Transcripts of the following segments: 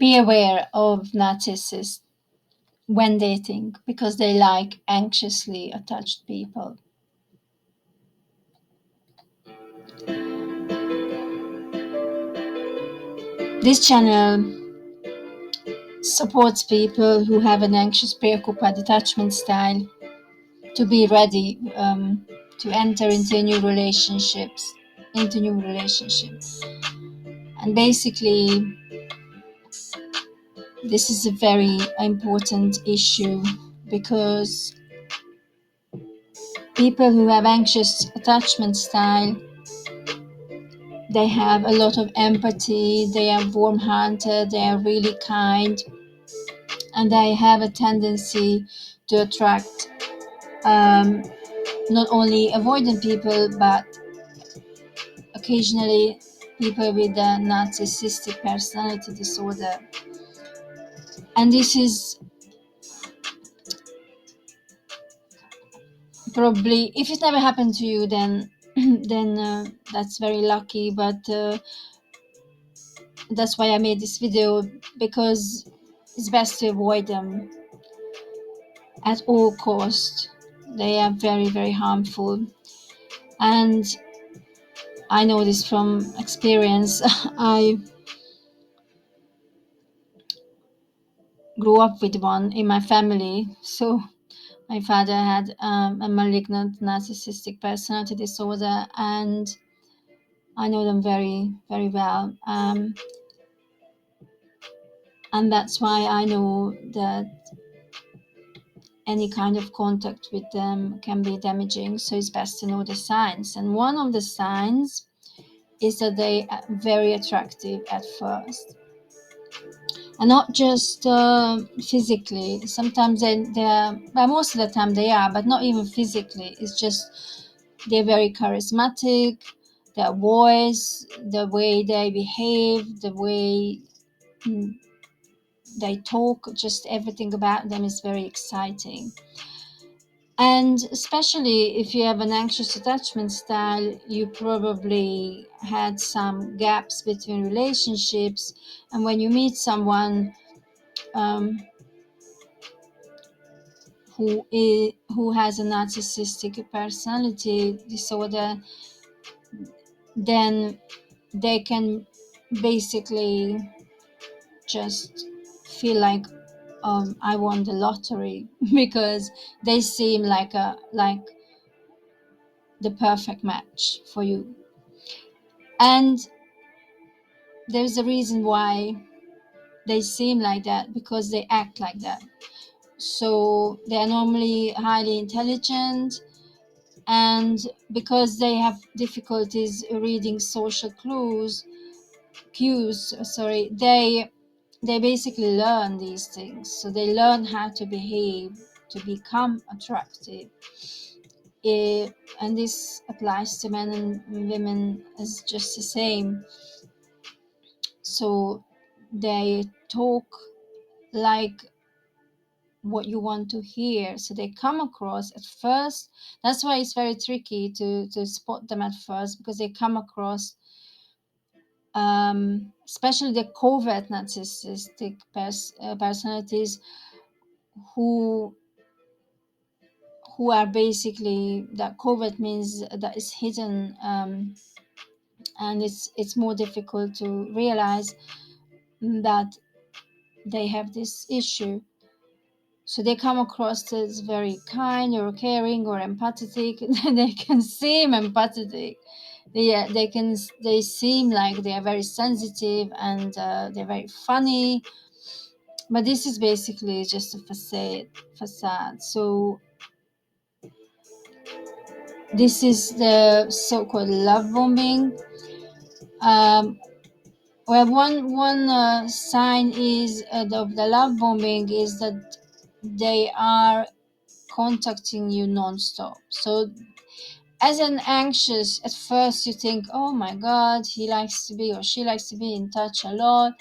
be aware of narcissists when dating because they like anxiously attached people. This channel supports people who have an anxious, preoccupied attachment style to be ready to enter into new relationships, and basically, this is a very important issue because people who have anxious attachment style, they have a lot of empathy, they are warm-hearted, they are really kind, and they have a tendency to attract not only avoidant people but occasionally people with a narcissistic personality disorder. And this is probably, if it never happened to you, then that's very lucky, but that's why I made this video, because it's best to avoid them at all cost. They are very, very harmful, and I know this from experience. I grew up with one in my family. So my father had a malignant narcissistic personality disorder, and I know them very, very well. And that's why I know that any kind of contact with them can be damaging. So it's best to know the signs. And one of the signs is that they are very attractive at first. And not just physically. Sometimes they are, well, most of the time they are, but not even physically. It's just they're very charismatic, their voice, the way they behave, the way they talk, just everything about them is very exciting. And especially if you have an anxious attachment style, you probably had some gaps between relationships. And when you meet someone who has a narcissistic personality disorder, then they can basically just feel like I won the lottery because they seem like the perfect match for you. And there's a reason why they seem like that, because they act like that. So they are normally highly intelligent, and because they have difficulties reading social cues, they basically learn these things. So they learn how to behave to become attractive. And this applies to men and women as just the same. So they talk like what you want to hear. So they come across at first. That's why it's very tricky to spot them at first, because they come across, especially the covert narcissistic personalities who are basically, that covert means that is hidden, and it's more difficult to realize that they have this issue. So they come across as very kind or caring or empathetic. They can seem empathetic. They seem like they are very sensitive, and they're very funny. But this is basically just a facade. So this is the so-called love bombing. Well, one sign is of the love bombing is that they are contacting you non-stop. So as an anxious, at first you think, oh my god, he likes to be or she likes to be in touch a lot.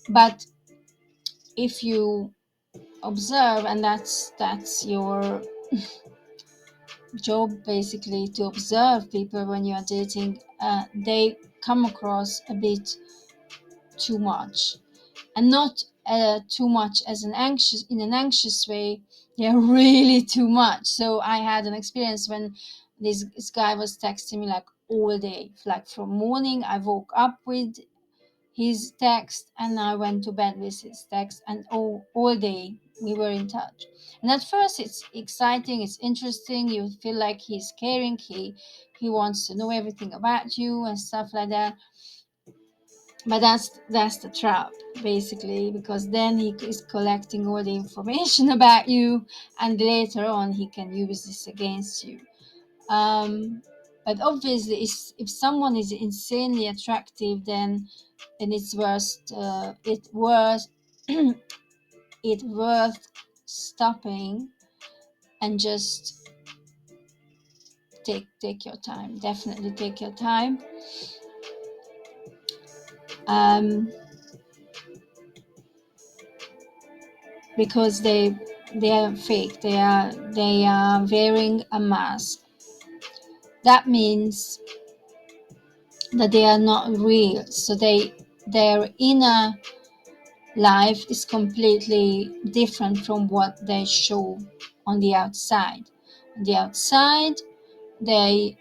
But if you observe, and that's your job basically, to observe people when you are dating, they come across a bit too much. and not too much as an anxious in an anxious way. They're really too much. So I had an experience when this guy was texting me like all day, like from morning I woke up with his text and I went to bed with his text, and all day we were in touch. And at first it's exciting, it's interesting, you feel like he's caring, he wants to know everything about you and stuff like that. But that's the trap, basically, because then he is collecting all the information about you, and later on he can use this against you. But obviously, if someone is insanely attractive, then it's worth it worth stopping and just take your time. Definitely take your time. Um, because they are fake. They are wearing a mask. That means that they are not real. So their inner life is completely different from what they show on the outside. On the outside, they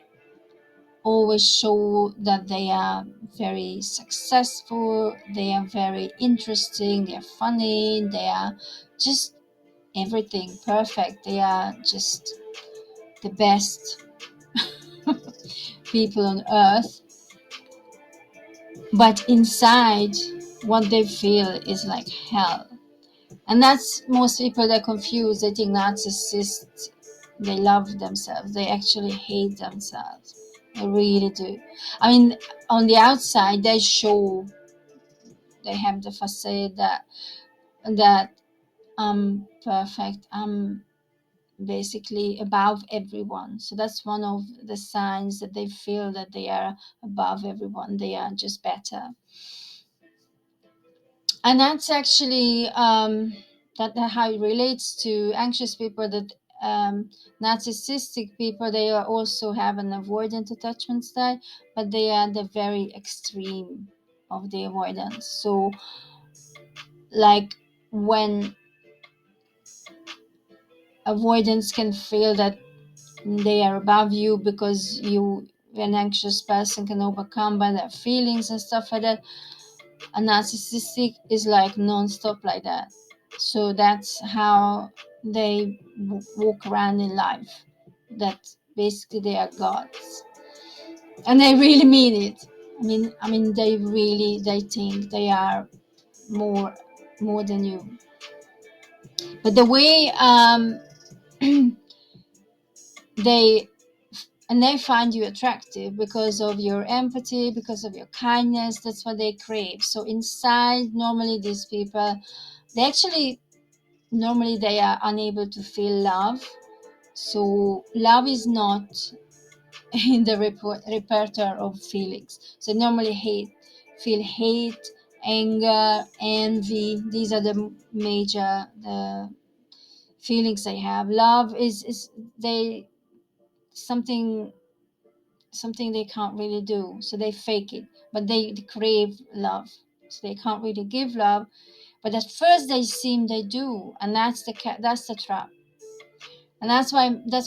always show that they are very successful, they are very interesting, they are funny, they are just everything perfect. They are just the best people on earth. But inside, what they feel is like hell. And that's most people, they're confused. They think narcissists, they love themselves. They actually hate themselves. They really do. I mean, on the outside, they show, they have the facade that I'm perfect. I'm basically above everyone. So that's one of the signs that they feel that they are above everyone. They are just better. And that's actually that how it relates to anxious people. That narcissistic people, they are also have an avoidant attachment style, but they are the very extreme of the avoidance. So like when avoidance can feel that they are above you because you, an anxious person, can overcome by their feelings and stuff like that. A narcissistic is like non-stop like that. So that's how they walk around in life, that basically they are gods, and they really mean it. I mean they think they are more than you. But the way they they find you attractive because of your empathy, because of your kindness. That's what they crave. So inside, normally these people, they actually, normally they are unable to feel love. So love is not in the repertoire of feelings. So normally feel hate, anger, envy. These are the major the feelings they have. Love is they something they can't really do, so they fake it, but they crave love, so they can't really give love, but at first they seem they do, and that's the trap. And that's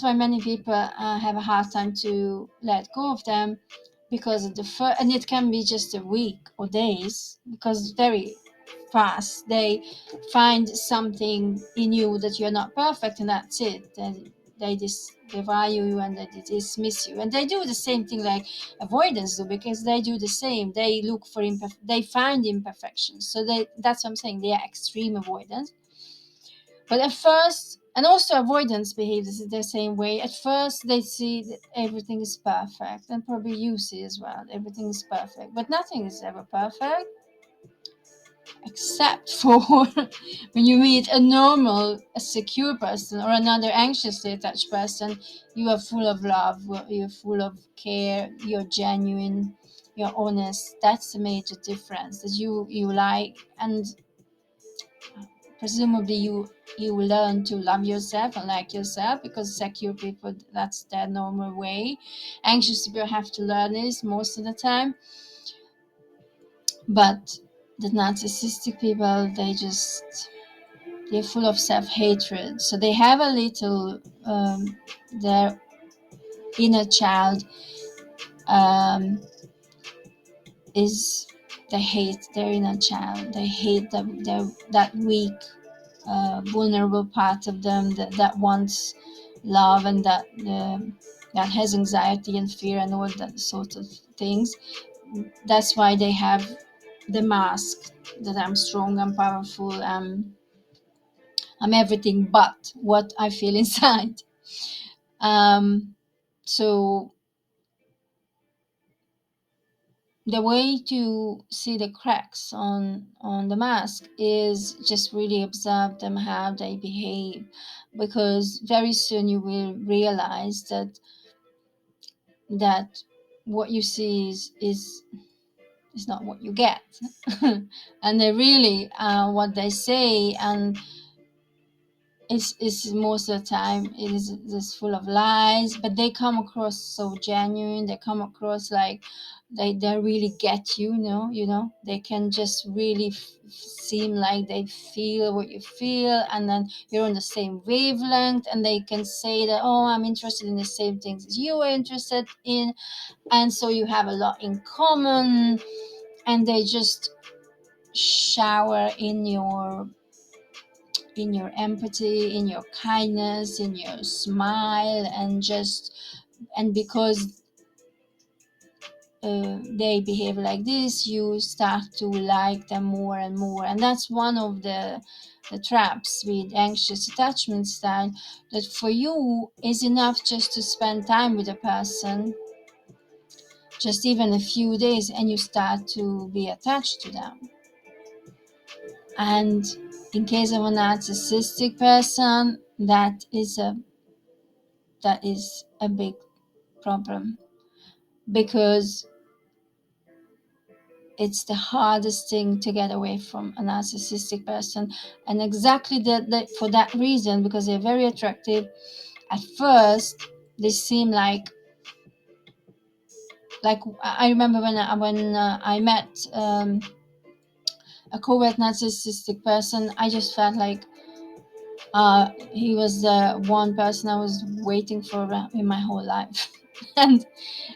why many people have a hard time to let go of them, because of the first, and it can be just a week or days, because very fast they find something in you that you're not perfect, and that's it. They devalue you and they dismiss you, and they do the same thing like avoidance do, because they do the same. They look for they find imperfections. So that's what I'm saying, they are extreme avoidance. But at first, and also avoidance behaves the same way. At first, they see that everything is perfect, and probably you see as well, everything is perfect. But nothing is ever perfect, except for when you meet a normal, a secure person or another anxiously attached person. You are full of love, you're full of care, you're genuine, you're honest. That's the major difference. That you like, and presumably you will learn to love yourself and like yourself, because secure people, that's their normal way. Anxious people have to learn this most of the time. But the narcissistic people, they're full of self-hatred. So they have a little, their inner child, um, is they hate their inner child. They hate that weak, vulnerable part of them that wants love, and that has anxiety and fear and all that sort of things. That's why they have the mask that I'm strong, I'm powerful, I'm everything but what I feel inside. So the way to see the cracks on the mask is just really observe them, how they behave, because very soon you will realize that what you see is not what you get. And they really, what they say, and it's most of the time it is just full of lies, but they come across so genuine. They come across like they really get you know, they can just really seem like they feel what you feel, and then you're on the same wavelength, and they can say that, oh, I'm interested in the same things as you are interested in, and so you have a lot in common, and they just shower in your empathy, in your kindness, in your smile, and because they behave like this, you start to like them more and more. And that's one of the traps with anxious attachment style, that for you is enough just to spend time with a person, just even a few days, and you start to be attached to them. And in case of a narcissistic person, that is a big problem, because it's the hardest thing to get away from a narcissistic person. And exactly that for that reason, because they're very attractive at first, they seem like I remember when I met a covert narcissistic person, I just felt like he was the one person I was waiting for in my whole life. and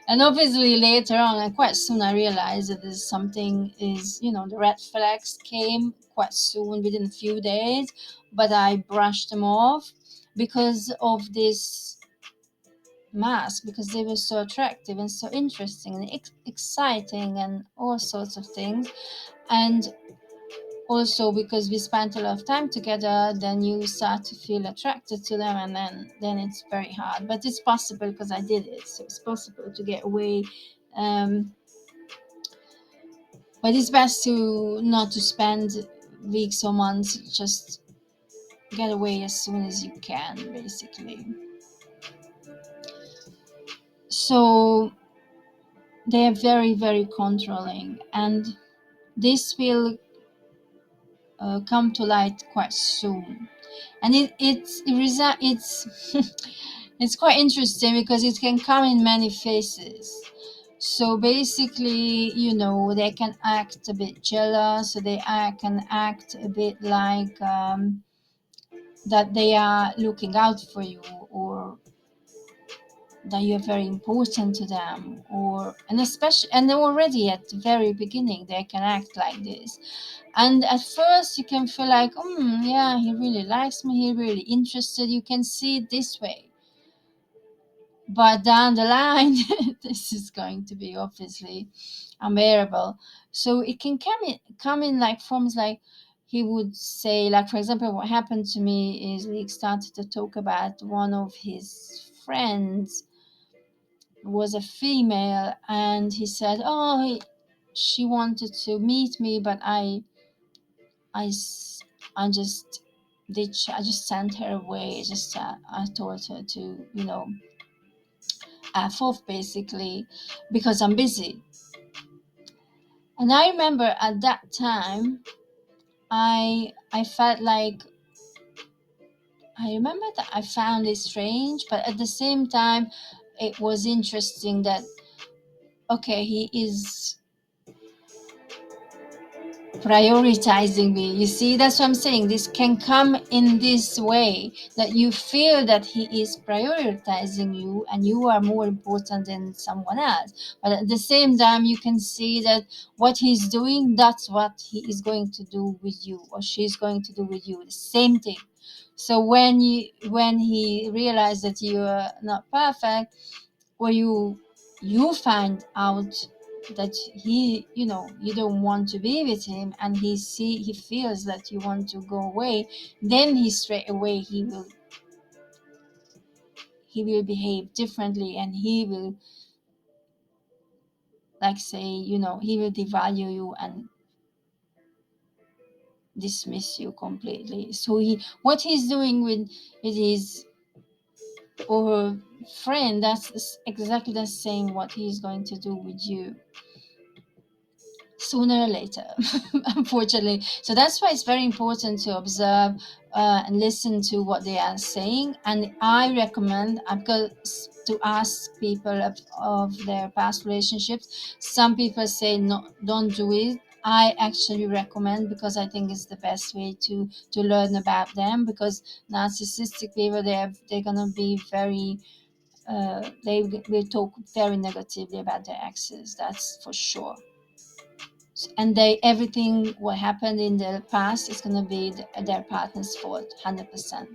and obviously later on, and quite soon, I realized that there's something is, the red flags came quite soon, within a few days, but I brushed them off because of this mask, because they were so attractive and so interesting and exciting and all sorts of things. And also because we spent a lot of time together, then you start to feel attracted to them, and then it's very hard, but it's possible because I did it, so it's possible to get away. um, but it's best to not to spend weeks or months, just get away as soon as you can, basically. So they are very, very controlling, and this will come to light quite soon. And it's it's quite interesting because it can come in many faces. So basically, they can act a bit jealous, so can act a bit like that they are looking out for you, or that you're very important to them, and especially, and already at the very beginning they can act like this. And at first you can feel like, yeah, he really likes me, he really interested, you can see it this way. But down the line, this is going to be obviously unbearable. So it can come in like forms, like he would say, like, for example, what happened to me is he started to talk about one of his friends was a female, and he said, oh, she wanted to meet me, but I, s- I just I just sent her away. Just I told her to, F off, basically, because I'm busy. And I remember at that time, I felt like, I remember that I found it strange, but at the same time, it was interesting that, okay, he is prioritizing me. You see, that's what I'm saying. This can come in this way, that you feel that he is prioritizing you and you are more important than someone else. But at the same time, you can see that what he's doing, that's what he is going to do with you, or she's going to do with you. The same thing. So when he realized that you are not perfect, or you find out that he, you don't want to be with him, and he feels that you want to go away, then he straight away he will behave differently, and he will, like, say, he will devalue you and dismiss you completely. So what he's doing with his or friend, that's exactly the same what he's going to do with you sooner or later. Unfortunately. So that's why it's very important to observe and listen to what they are saying. And I recommend, because to ask people of their past relationships. Some people say no, don't do it. I actually recommend, because I think it's the best way to learn about them. Because narcissistic people, they're gonna be very they will talk very negatively about their exes, that's for sure. And everything what happened in the past is going to be their partner's fault, 100%.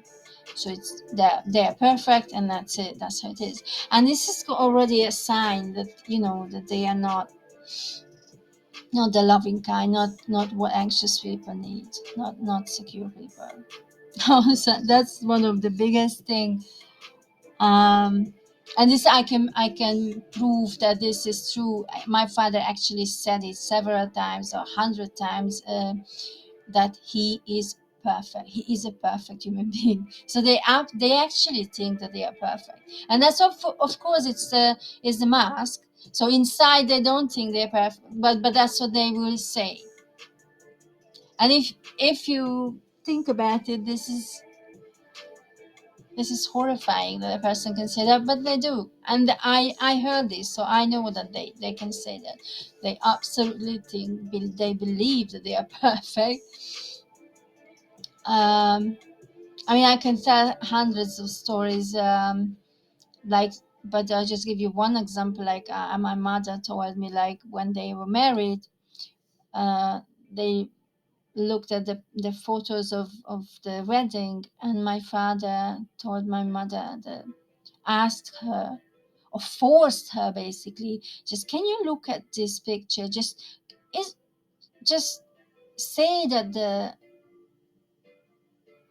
So it's they're perfect, and that's it, that's how it is. And this is already a sign that that they are not the loving kind, not what anxious people need, not secure people. So that's one of the biggest thing. And this I can prove that this is true. My father actually said it several times, or 100 times, that he is perfect. He is a perfect human being. So they actually think that they are perfect, and that's of course it's the mask. So inside they don't think they're perfect, but that's what they will say. And if you think about it, this is horrifying that a person can say that, but they do. And I heard this, so I know that they can say that. They absolutely think, they believe that they are perfect. I mean, I can tell hundreds of stories, like, but I'll just give you one example. Like, my mother told me, like, when they were married, they looked at the photos of the wedding, and my father told my mother, that asked her, or forced her, basically, just, can you look at this picture, is just say that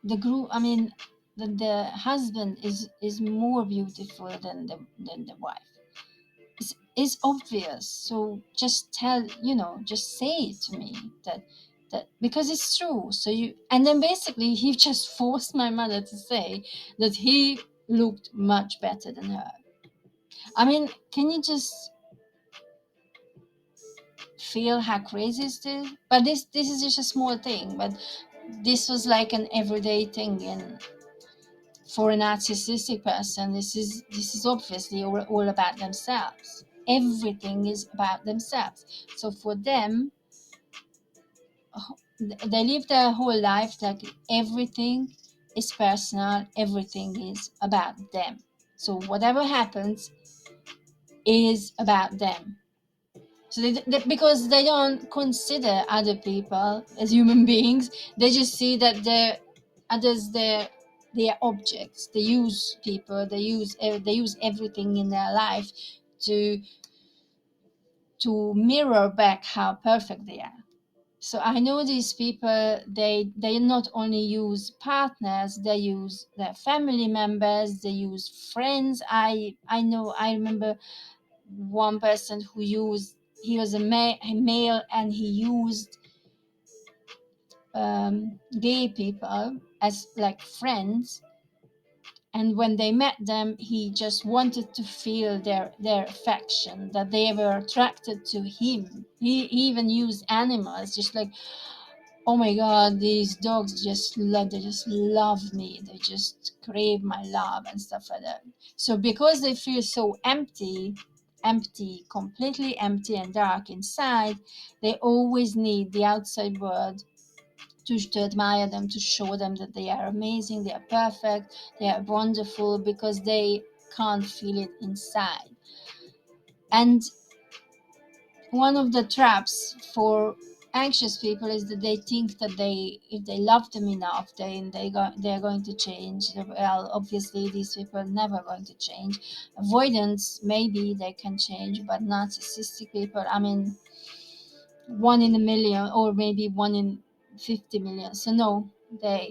the group, I mean, the husband is more beautiful than the wife. It's obvious, so just just say it to me, that because it's true. So and then basically he just forced my mother to say that he looked much better than her. I mean, can you just feel how crazy is this? But this is just a small thing, but this was like an everyday thing. And for a narcissistic person, this is obviously all about themselves. Everything is about themselves. So for them, they live their whole life like everything is personal, everything is about them. So whatever happens is about them. So because they don't consider other people as human beings, they just see that they're objects. They use people. They use everything in their life to mirror back how perfect they are. So I know these people. They not only use partners, they use their family members. They use friends. I know. I remember one person who used, he was a male, and he used gay people as like friends, and when they met them, he just wanted to feel their affection, that they were attracted to him. He even used animals, just like, oh my god, these dogs they just love me, they just crave my love and stuff like that. So because they feel so empty, empty, completely empty and dark inside, they always need the outside world to admire them, to show them that they are amazing, they are perfect, they are wonderful, because they can't feel it inside. And one of the traps for anxious people is that they think that if they love them enough, they're going to change. Well, obviously these people are never going to change. Avoidance, maybe they can change, but narcissistic people, I mean, 1 in a million, or maybe 1 in 50 million. So no,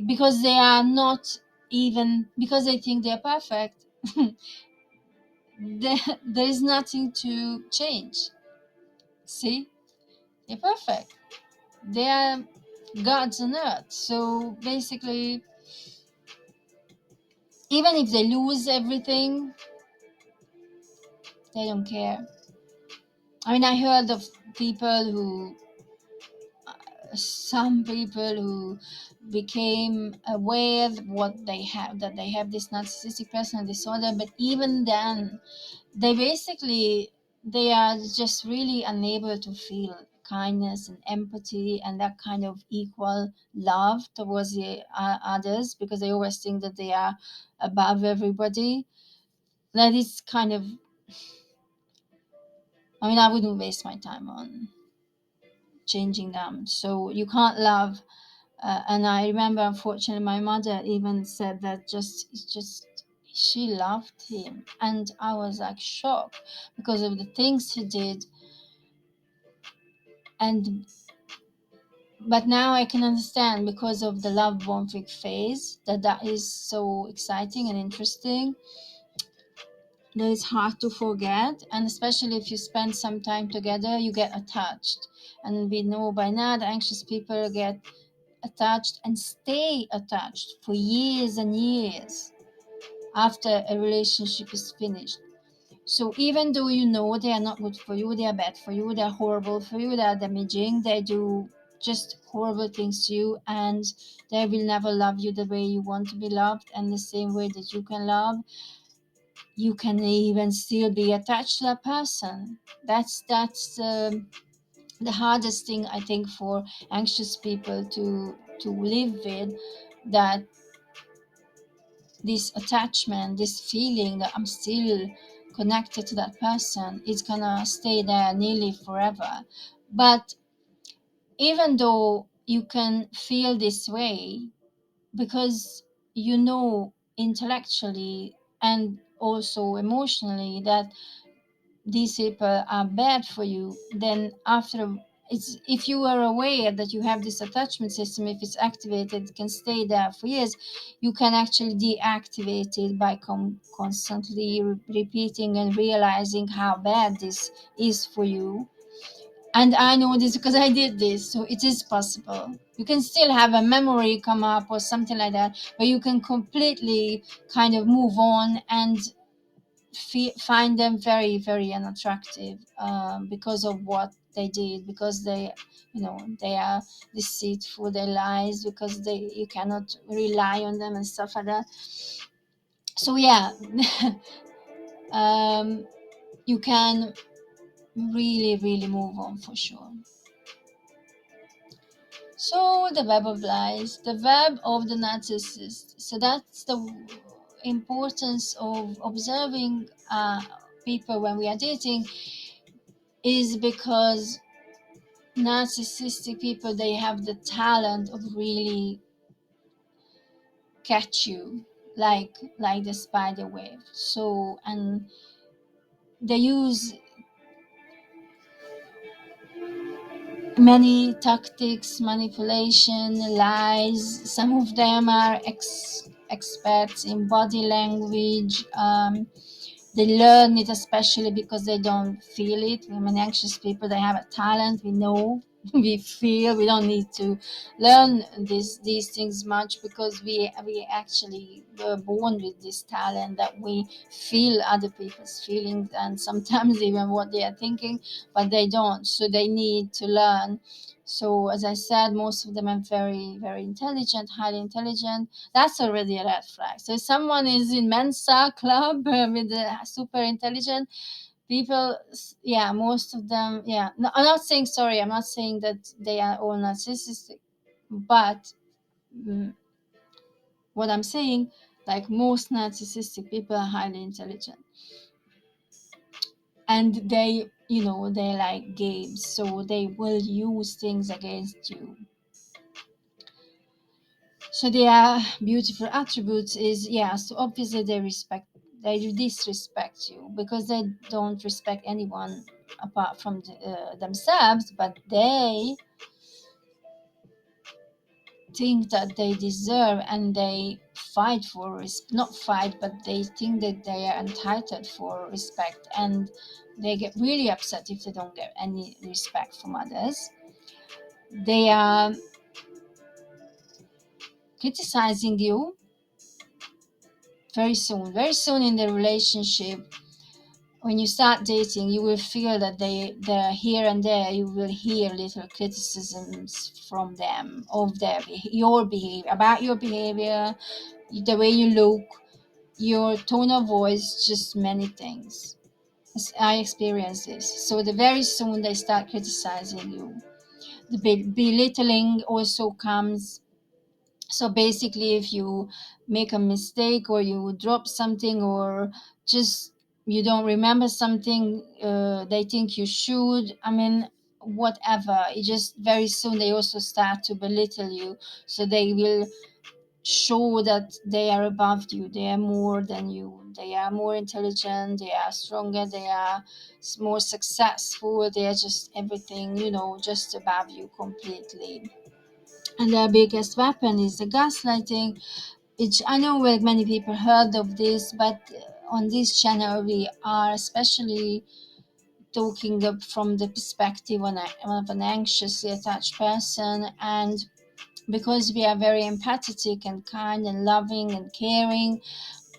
because they are not, even because they think they're perfect, there is nothing to change. See, they're perfect, they are gods on earth. So basically, even if they lose everything, they don't care. I mean, I heard of people who some people who became aware of what they have, that they have this narcissistic personality disorder, but even then they are just really unable to feel kindness and empathy and that kind of equal love towards the others, because they always think that they are above everybody. That is kind of, I mean, I wouldn't waste my time on changing them. So you can't love. And I remember, unfortunately, my mother even said that just she loved him, and I was like shocked because of the things he did. And but now I can understand, because of the love bombing phase, that is so exciting and interesting. That is hard to forget, and especially if you spend some time together, you get attached. And we know by now that anxious people get attached and stay attached for years and years after a relationship is finished. So even though you know they are not good for you, they are bad for you, they are horrible for you, they are damaging, they do just horrible things to you, and they will never love you the way you want to be loved, and the same way that you can love, you can even still be attached to that person. That's the hardest thing, I think, for anxious people to live with, that this attachment, this feeling that I'm still connected to that person, is gonna stay there nearly forever. But even though you can feel this way, because you know intellectually and also emotionally that these people are bad for you, then after, it's, if you are aware that you have this attachment system, if it's activated, it can stay there for years. You can actually deactivate it by constantly repeating and realizing how bad this is for you. And I know this because I did this, so it is possible. You can still have a memory come up or something like that, but you can completely kind of move on and find them very, very unattractive, because of what they did, because they, they are deceitful, they lies, because you cannot rely on them and stuff like that. So yeah, um, you can really, really move on for sure. So the web of lies, the web of the narcissist. So that's the importance of observing people when we are dating, is because narcissistic people, they have the talent of really catch you like the spider web. So, and they use many tactics, manipulation, lies. Some of them are experts in body language. They learn it, especially because they don't feel it. When anxious people, they have a talent. We know, we feel. We don't need to learn these things much, because we actually were born with this talent, that we feel other people's feelings and sometimes even what they are thinking, but they don't. So they need to learn. So as I said, most of them are very, very intelligent, highly intelligent. That's already a red flag. So if someone is in Mensa club with a super intelligent, People, yeah, most of them, yeah, no, I'm not saying, sorry, I'm not saying that they are all narcissistic, but mm, what I'm saying, like most narcissistic people are highly intelligent, and they, they like games, so they will use things against you. So their beautiful attributes is, yeah, so obviously they disrespect you because they don't respect anyone apart from themselves, but they think that they deserve, and they fight for not fight, but they think that they are entitled for respect, and they get really upset if they don't get any respect from others. They are criticizing you very soon in the relationship. When you start dating, you will feel that they're here and there. You will hear little criticisms from them of your behavior, about your behavior, the way you look, your tone of voice, just many things. I experienced this. So the very soon they start criticizing you. The belittling also comes. So basically, if you make a mistake or you drop something, or just you don't remember something, they think you should. I mean, whatever. It just very soon they also start to belittle you. So they will show that they are above you, they are more than you, they are more intelligent, they are stronger, they are more successful, they are just everything, just above you completely. And their biggest weapon is the gaslighting, which I know like many people heard of this, but on this channel we are especially talking from the perspective of an anxiously attached person. And because we are very empathetic and kind and loving and caring,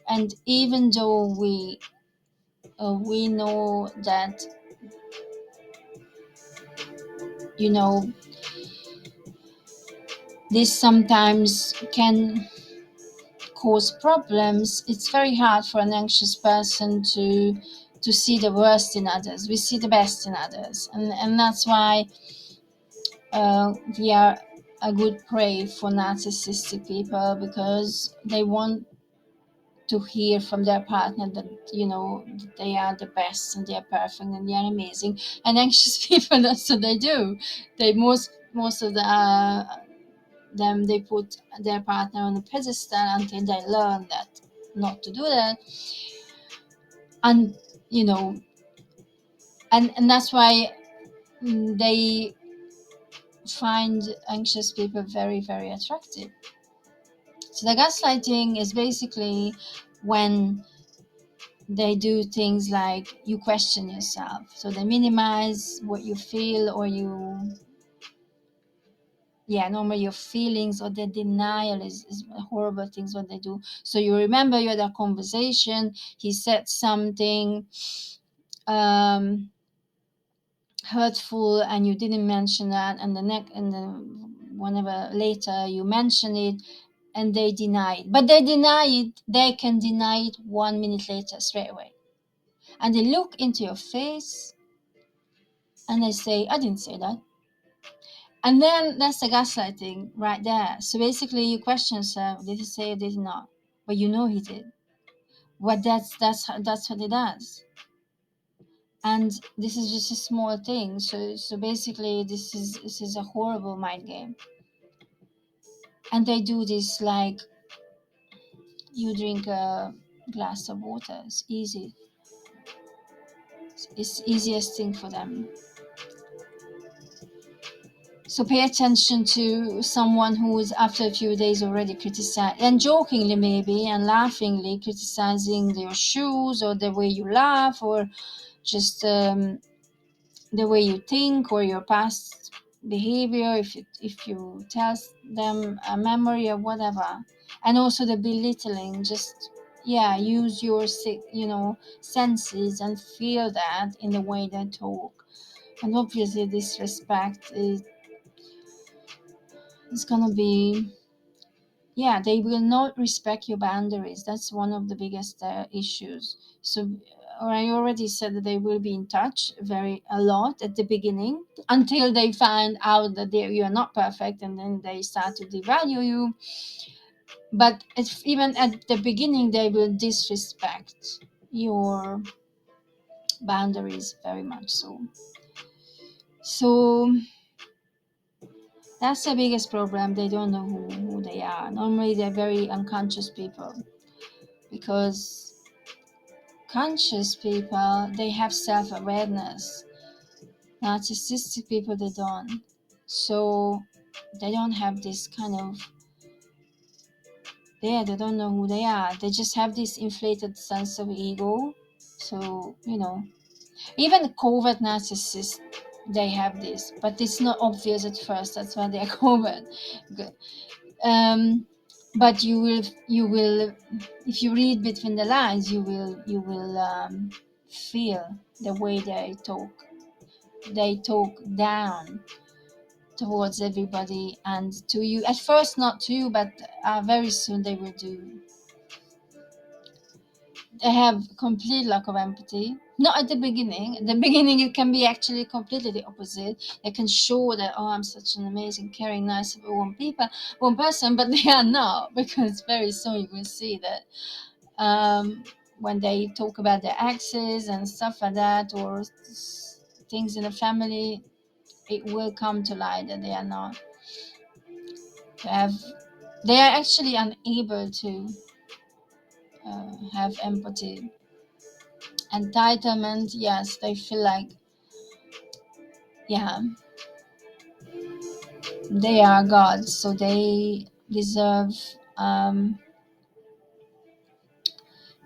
and even though we know that, you know this sometimes can cause problems, it's very hard for an anxious person to see the worst in others. We see the best in others, and that's why we are a good prey for narcissistic people, because they want to hear from their partner that, they are the best and they are perfect and they are amazing. And anxious people, that's what they do. They most of them, they put their partner on a pedestal until they learn that not to do that. And you know and that's why they find anxious people very, very attractive. So the gaslighting is basically when they do things like you question yourself, so they minimize what you feel, or normally your feelings, or the denial is horrible things what they do. So you remember you had a conversation, he said something um hurtful, and you didn't mention that, and the next, and then whenever later you mention it, and they deny it. But they can deny it 1 minute later straight away, and they look into your face and they say, I didn't say that. And then that's the gaslighting right there. So basically you question yourself, did he say it, did he not? But you know he did. But that's what he does. And this is just a small thing. So basically this is a horrible mind game. And they do this like you drink a glass of water. It's easy. It's easiest thing for them. So pay attention to someone who is after a few days already criticized, and jokingly maybe and laughingly criticizing your shoes, or the way you laugh, or just the way you think, or your past behavior, if you tell them a memory or whatever. And also the belittling, just use your senses and feel that in the way they talk. And obviously disrespect is gonna be, they will not respect your boundaries. That's one of the biggest issues. So or I already said that they will be in touch a lot at the beginning, until they find out that you are not perfect, and then they start to devalue you. But even at the beginning, they will disrespect your boundaries very much so. So that's the biggest problem. They don't know who they are. Normally, they're very unconscious people, because conscious people, they have self-awareness. Narcissistic people, they don't. So they don't have this kind of, they don't know who they are. They just have this inflated sense of ego. So, even the covert narcissists, they have this, but it's not obvious at first. That's why they're covert. Good. But you will, if you read between the lines, you will feel the way they talk down towards everybody, and to you at first, not to you, but very soon they will do. They have complete lack of empathy. Not at the beginning. At the beginning, it can be actually completely the opposite. They can show that, oh, I'm such an amazing, caring, nice, one person, but they are not, because very soon you will see that when they talk about their exes and stuff like that, or things in the family, it will come to light that they are not. They are actually unable to have empathy. Entitlement, yes, they feel like, yeah, they are gods, so they deserve,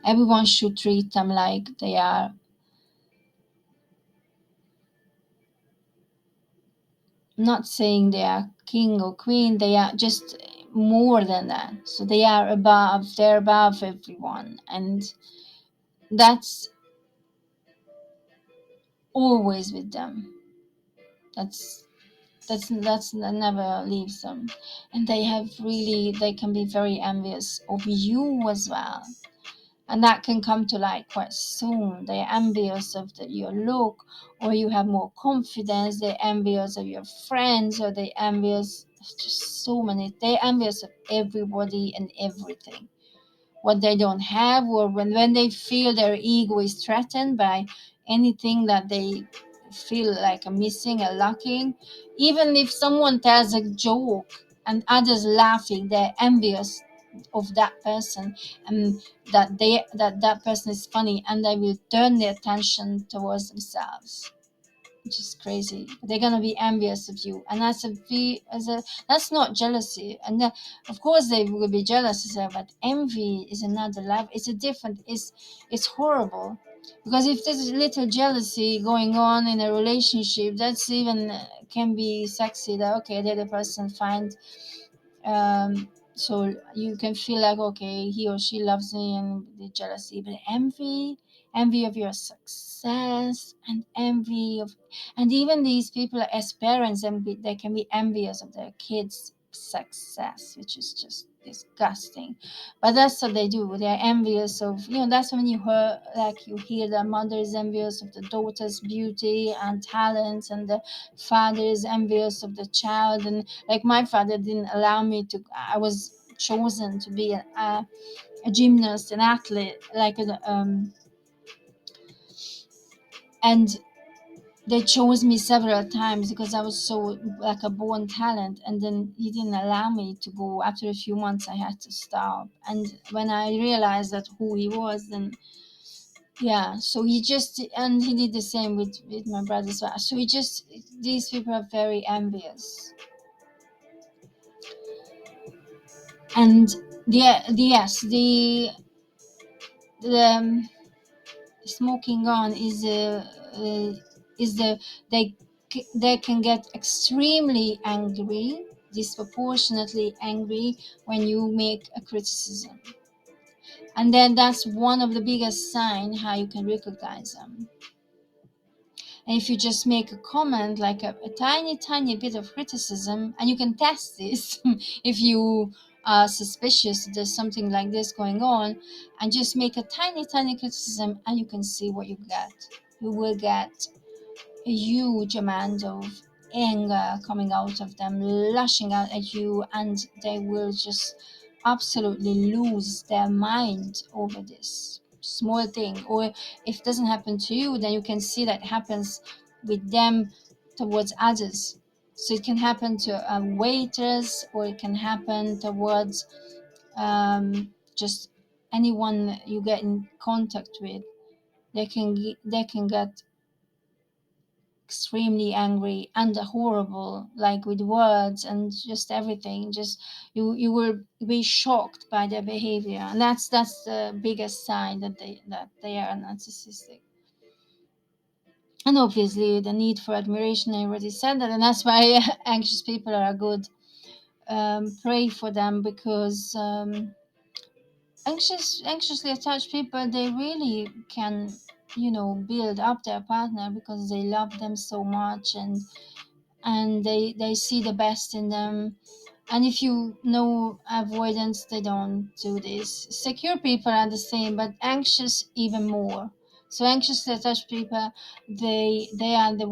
everyone should treat them like they are, not saying they are king or queen, they are just more than that. So they're above everyone, and that's always with them. That's that never leaves them. And they can be very envious of you as well, and that can come to light quite soon. They're envious of your look, or you have more confidence. They're envious of your friends, or they're envious of just so many. They're envious of everybody and everything. What they don't have, or when they feel their ego is threatened by anything that they feel like a missing, a lacking. Even if someone tells a joke and others laughing, they're envious of that person, and that person is funny, and they will turn their attention towards themselves, which is crazy. They're gonna be envious of you, and that's not jealousy. And of course they will be jealous as well, but envy is another level. It's horrible, because if there's a little jealousy going on in a relationship, that's even can be sexy. That okay, the other person finds, so you can feel like, okay, he or she loves me, and the jealousy. But envy of your success, and and even these people as parents, they can be envious of their kids' success, which is just disgusting. But that's what they do. They're envious of, that's when you hear the mother is envious of the daughter's beauty and talents, and the father is envious of the child. And like, my father didn't allow me to, I was chosen to be a gymnast, an athlete, and they chose me several times because I was so like a born talent, and then he didn't allow me to go. After a few months, I had to stop. And when I realized that who he was, then yeah, so and he did the same with my brother as well. So these people are very envious. And the smoking gun is they can get extremely angry, disproportionately angry, when you make a criticism. And then that's one of the biggest sign how you can recognize them. And if you just make a comment, like a tiny bit of criticism, and you can test this if you are suspicious there's something like this going on, and just make a tiny criticism, and you can see what you get. You will get a huge amount of anger coming out of them, lashing out at you, and they will just absolutely lose their mind over this small thing. Or if it doesn't happen to you, then you can see that happens with them towards others. So it can happen to waiters, or it can happen towards just anyone you get in contact with. They can get extremely angry and horrible, like with words and just everything. Just you will be shocked by their behavior, and that's the biggest sign that they are narcissistic. And obviously the need for admiration, I already said that, and that's why anxious people are good. Pray for them, because anxiously attached people, they really can, build up their partner because they love them so much, and they see the best in them. And if you know avoidance, they don't do this. Secure people are the same, but anxious even more. So anxiously attached people, they are the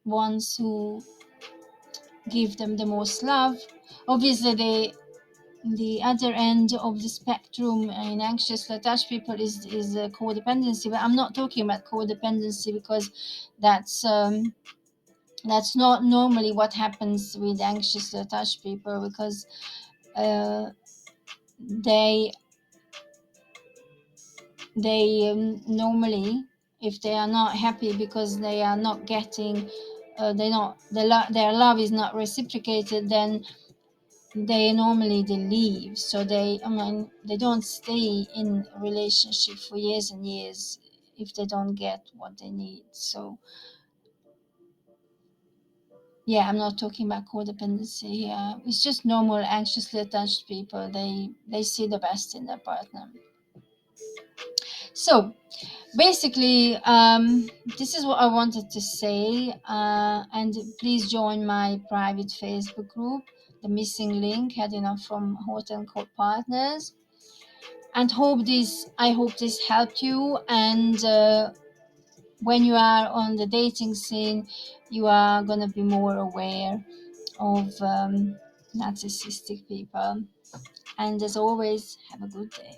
ones who give them the most love. Obviously, the other end of the spectrum in anxiously attached people is codependency. But I'm not talking about codependency, because that's that's not normally what happens with anxiously attached people, because uh, they normally, if they are not happy because they are not getting they not their love is not reciprocated, then they leave. So they don't stay in a relationship for years and years if they don't get what they need. So yeah, I'm not talking about codependency here. It's just normal anxiously attached people. They see the best in their partner. So basically, this is what I wanted to say. And please join my private Facebook group, the missing link, heading up from Hot and Cold Partners. And I hope this helped you. And when you are on the dating scene, you are gonna be more aware of narcissistic people. And as always, have a good day.